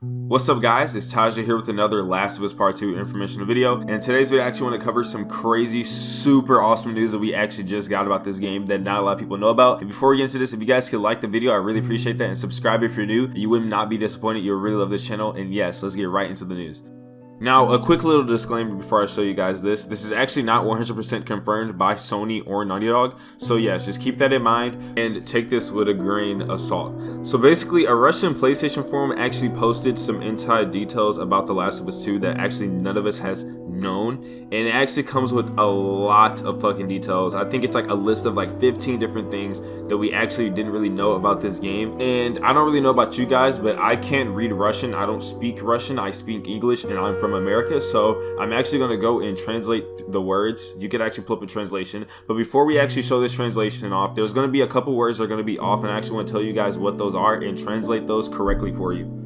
What's up guys, it's Taja here with another Last of Us Part 2 informational video, and today's video I actually want to cover some crazy, super awesome news that we actually just got about this game that not a lot of people know about. And before we get into this, if you guys could like the video, I really appreciate that, and subscribe if you're new. You would not be disappointed, you'll really love this channel, and yes, let's get right into the news. Now, a quick little disclaimer before I show you guys this. This is actually not 100% confirmed by Sony or Naughty Dog. So yes, just keep that in mind and take this with a grain of salt. So basically, a Russian PlayStation forum actually posted some inside details about The Last of Us 2 that actually none of us has known. And it actually comes with a lot of fucking details. I think it's like a list of like 15 different things that we actually didn't really know about this game. And I don't really know about you guys, but I can't read Russian. I don't speak Russian. I speak English, and I'm from America, so I'm actually going to go and translate the words. You could actually pull up a translation, but before we actually show this translation off, there's going to be a couple words that are going to be off, and I actually want to tell you guys what those are and translate those correctly for you.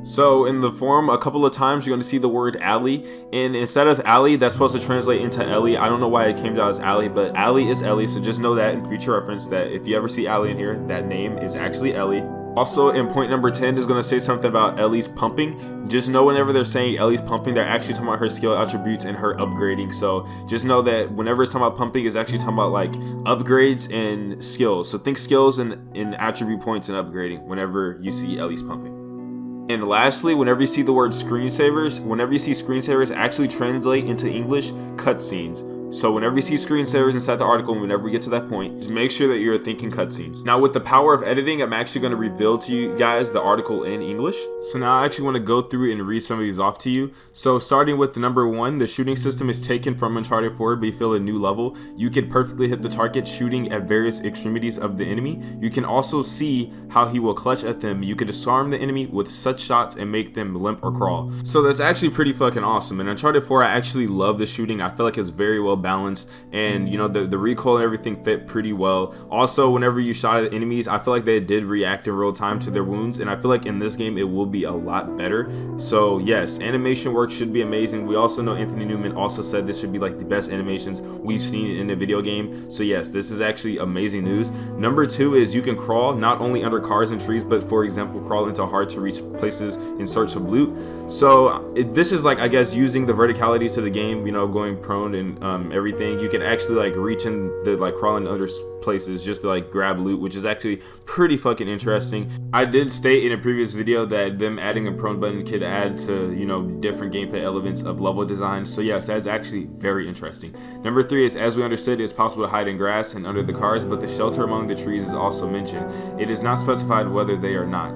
So in the forum, a couple of times you're going to see the word Ellie, and instead of Allie, that's supposed to translate into Ellie. I don't know why it came down as Allie, but Allie is Ellie, so just know that in future reference that if you ever see Allie in here, that name is actually Ellie. Also, in point number 10 is going to say something about Ellie's pumping. Just know whenever they're saying Ellie's pumping, they're actually talking about her skill attributes and her upgrading. So just know that whenever it's talking about pumping, it's actually talking about like upgrades and skills. So think skills and attribute points and upgrading whenever you see Ellie's pumping. And lastly, whenever you see the word screensavers, whenever you see screensavers actually translate into English cutscenes. So whenever you see screensavers inside the article, and whenever we get to that point, just make sure that you're thinking cutscenes. Now with the power of editing, I'm actually going to reveal to you guys the article in English. So now I actually want to go through and read some of these off to you. So starting with the number 1, the shooting system is taken from Uncharted 4, but you feel a new level. You can perfectly hit the target shooting at various extremities of the enemy. You can also see how he will clutch at them. You can disarm the enemy with such shots and make them limp or crawl. So that's actually pretty fucking awesome. In Uncharted 4, I actually love the shooting. I feel like it's very well balanced, and you know, the recoil and everything fit pretty well. Also, whenever you shot at enemies, I feel like they did react in real time to their wounds, and I feel like in this game it will be a lot better. So yes, animation work should be amazing. We also know Anthony Newman also said this should be like the best animations we've seen in a video game. So yes, this is actually amazing news. Number 2 is you can crawl not only under cars and trees, but for example crawl into hard to reach places in search of loot. So this is like, I guess, using the verticality to the game, you know, going prone and everything. You can actually like reach in the like crawling under places just to like grab loot, which is actually pretty fucking interesting. I did state in a previous video that them adding a prone button could add to, you know, different gameplay elements of level design. So yes, that's actually very interesting. Number 3 is, as we understood, it's possible to hide in grass and under the cars, but the shelter among the trees is also mentioned. It is not specified whether they are not.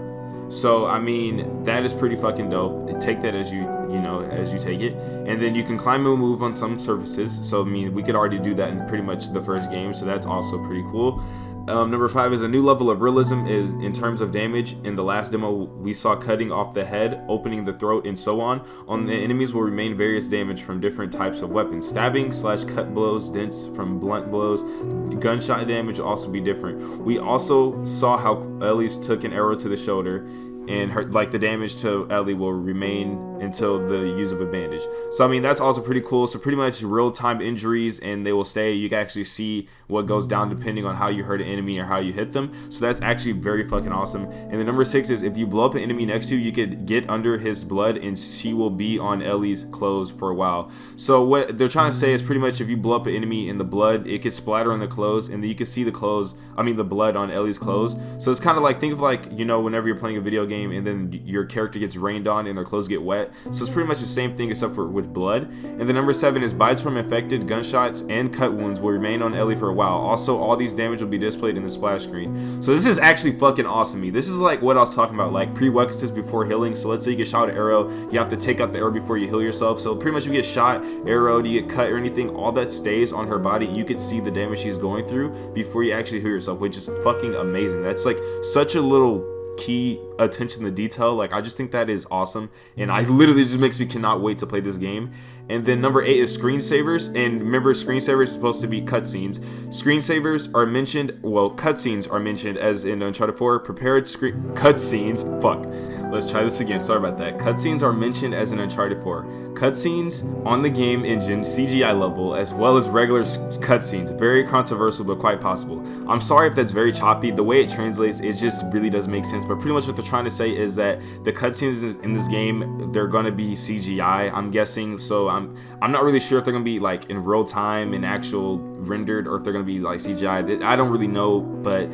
So I mean, that is pretty fucking dope. Take that as you know, as you take it. And then you can climb and move on some surfaces. So I mean, we could already do that in pretty much the first game, so that's also pretty cool. Number 5 is a new level of realism is in terms of damage. In the last demo, we saw cutting off the head, opening the throat, and so on. On the enemies will remain various damage from different types of weapons. Stabbing / cut blows, dents from blunt blows, gunshot damage will also be different. We also saw how Ellie's took an arrow to the shoulder, and her, like, the damage to Ellie will remain until the use of a bandage. So I mean, that's also pretty cool. So pretty much real-time injuries, and they will stay. You can actually see what goes down depending on how you hurt an enemy or how you hit them. So that's actually very fucking awesome. And the number 6 is, if you blow up an enemy next to you, you could get under his blood and she will be on Ellie's clothes for a while. So what they're trying to say is pretty much if you blow up an enemy in the blood, it could splatter on the clothes, and then you can see the blood on Ellie's clothes. So it's kind of like, think of like, you know, whenever you're playing a video game and then your character gets rained on and their clothes get wet. So it's pretty much the same thing except for with blood. And the number 7 is bites from infected, gunshots, and cut wounds will remain on Ellie for a while. Also, all these damage will be displayed in the splash screen. So this is actually fucking awesome. This is like what I was talking about, like prerequisites before healing. So let's say you get shot with an arrow, you have to take out the arrow before you heal yourself. So pretty much if you get shot, arrowed, you get cut or anything, all that stays on her body. You can see the damage she's going through before you actually heal yourself, which is fucking amazing. That's like such a little key attention to detail. Like, I just think that is awesome, and I literally just makes me cannot wait to play this game. And then number 8 is screensavers, and remember, screensavers is supposed to be cutscenes. Screensavers are mentioned, well, cutscenes are mentioned as in Uncharted 4. Prepared cutscenes, fuck, let's try this again, sorry about that. Cutscenes are mentioned as in Uncharted 4. Cutscenes on the game engine, CGI level, as well as regular cutscenes. Very controversial, but quite possible. I'm sorry if that's very choppy. The way it translates, it just really doesn't make sense, but pretty much what they're trying to say is that the cutscenes in this game, they're gonna be CGI, I'm guessing. So I'm not really sure if they're gonna be like in real time and actual rendered, or if they're gonna be like CGI. I don't really know, but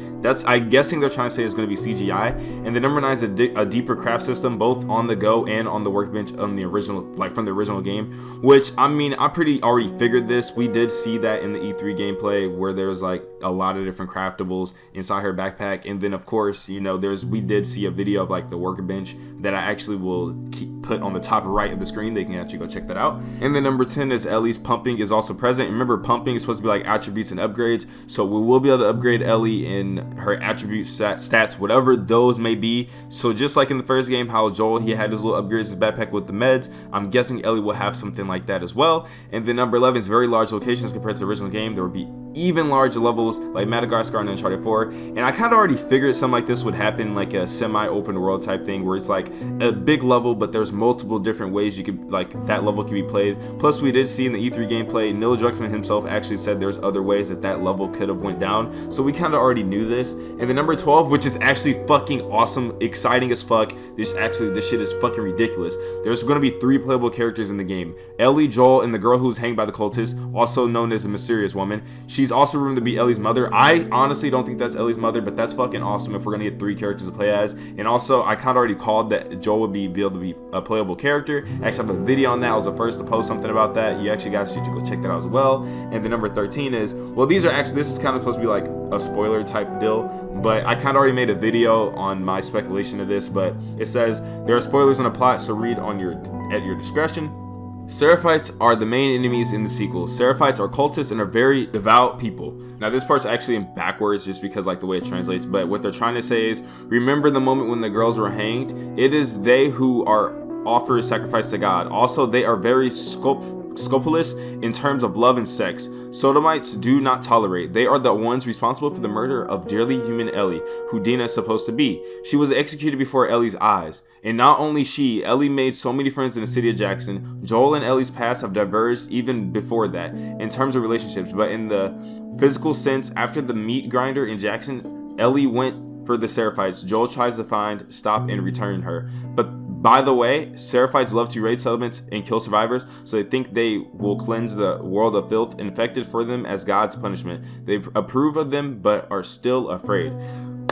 I'm guessing they're trying to say it's gonna be CGI. And the number 9 is a deeper craft system, both on the go and on the workbench on the original, like from the original game. Which I mean, I pretty already figured this. We did see that in the E3 gameplay where there was like a lot of different craftables inside her backpack. And then of course, you know, we did see a video of like the workbench that I actually will put on the top right of the screen. They can actually go check that out. And then number 10 is Ellie's pumping is also present. Remember, pumping is supposed to be like attributes and upgrades, so we will be able to upgrade Ellie in her attribute stats, whatever those may be. So just like in the first game, how Joel, he had his little upgrades, his backpack with the meds, I'm guessing Ellie will have something like that as well. And then number 11 is very large locations compared to the original game. There will be even larger levels like Madagascar and Uncharted 4. And I kind of already figured something like this would happen, like a semi-open world type thing where it's like a big level, but there's multiple different ways you could, like, that level can be played. Plus, we did see in the E3 gameplay, Neil Druckmann himself actually said there's other ways that level could have went down. So we kind of already knew this. And then number 12, which is actually fucking awesome, exciting as fuck. This shit is fucking ridiculous. There's going to be 3 playable characters in the game: Ellie, Joel, and the girl who's hanged by the cultists, also known as a mysterious woman. She's also rumored to be Ellie's mother. I honestly don't think that's Ellie's mother, but that's fucking awesome if we're gonna get 3 characters to play as. And also, I kind of already called that Joel would be able to be a playable character. I actually have a video on that. I was the first to post something about that. You actually guys should go check that out as well. And the number 13 is, well, this is kind of supposed to be like a spoiler type deal, but I kind of already made a video on my speculation of this. But it says there are spoilers in the plot, so read at your discretion. Seraphites are the main enemies in the sequel. Seraphites are cultists and are very devout people. Now this part's actually in backwards just because like the way it translates, but what they're trying to say is, remember the moment when the girls were hanged? It is they who are offered sacrifice to God. Also, they are very scrupulous in terms of love and sex. Sodomites do not tolerate. They are the ones responsible for the murder of dearly human Ellie, who Dina is supposed to be. She was executed before Ellie's eyes. And not only she, Ellie made so many friends in the city of Jackson. Joel and Ellie's paths have diverged even before that in terms of relationships, but in the physical sense, after the meat grinder in Jackson, Ellie went for the Seraphites. Joel tries to find, stop, and return her. But by the way, Seraphites love to raid settlements and kill survivors, so they think they will cleanse the world of filth infected for them as God's punishment. They approve of them, but are still afraid.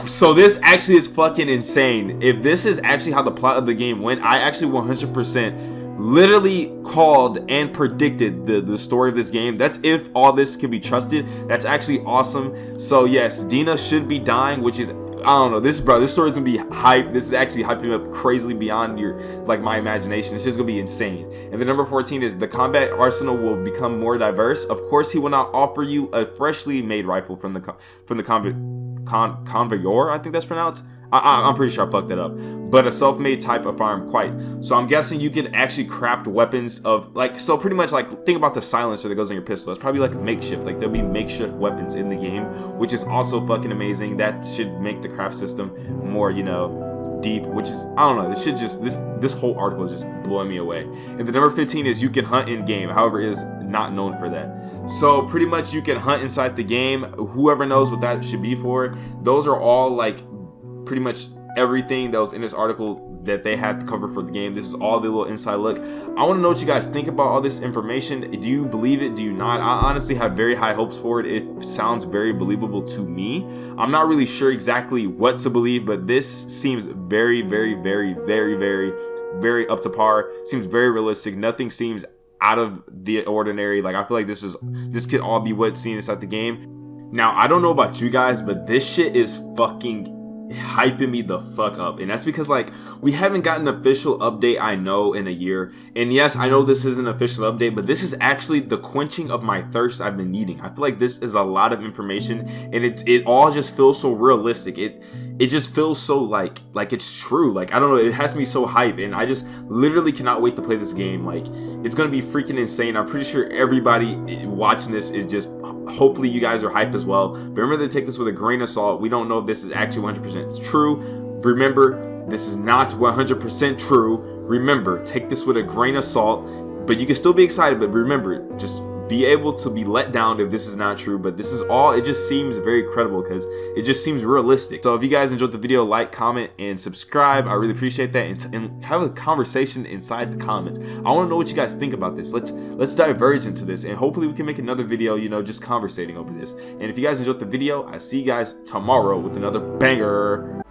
So this actually is fucking insane. If this is actually how the plot of the game went, I actually 100% literally called and predicted the story of this game. That's if all this can be trusted. That's actually awesome. So yes, Dina should be dying, which is, I don't know, this story is gonna be hype. This is actually hyping up crazily beyond my imagination. It's just gonna be insane. And the number 14 is the combat arsenal will become more diverse. Of course, he will not offer you a freshly made rifle from the convoyeur, I think that's pronounced. I'm pretty sure I fucked that up. But a self-made type of firearm, quite. So I'm guessing you could actually craft weapons of, like, so pretty much like, think about the silencer that goes on your pistol. It's probably like a makeshift. Like, there'll be makeshift weapons in the game, which is also fucking amazing. That should make the craft system more, you know, deep, which is, I don't know, it should just, this whole article is just blowing me away. And the number 15 is you can hunt in game. However, it is not known for that. So pretty much you can hunt inside the game. Whoever knows what that should be for. Those are all like pretty much everything that was in this article that they had to cover for the game. This is all the little inside look. I want to know what you guys think about all this information. Do you believe it? Do you not? I honestly have very high hopes for it. It sounds very believable to me. I'm not really sure exactly what to believe, but this seems very, very, very, very, very, very up to par. Seems very realistic. Nothing seems out of the ordinary. Like, I feel like this could all be what's seen inside the game. Now, I don't know about you guys, but this shit is fucking hyping me the fuck up. And that's because, like, we haven't gotten an official update, I know, in a year. And yes, I know this is an official update, but this is actually the quenching of my thirst I've been needing. I feel like this is a lot of information, and it all just feels so realistic. It just feels so like it's true. Like, I don't know, it has me so hype, and I just literally cannot wait to play this game. Like, it's gonna be freaking insane. I'm pretty sure everybody watching this is just, hopefully you guys are hype as well. But remember to take this with a grain of salt. We don't know if this is actually 100% true. Remember, this is not 100% true. Remember, take this with a grain of salt. But you can still be excited, but remember, just be able to be let down if this is not true, but this is all, it just seems very credible because it just seems realistic. So if you guys enjoyed the video, like, comment, and subscribe. I really appreciate that, and have a conversation inside the comments. I want to know what you guys think about this. Let's diverge into this, and hopefully we can make another video, you know, just conversating over this. And if you guys enjoyed the video, I see you guys tomorrow with another banger.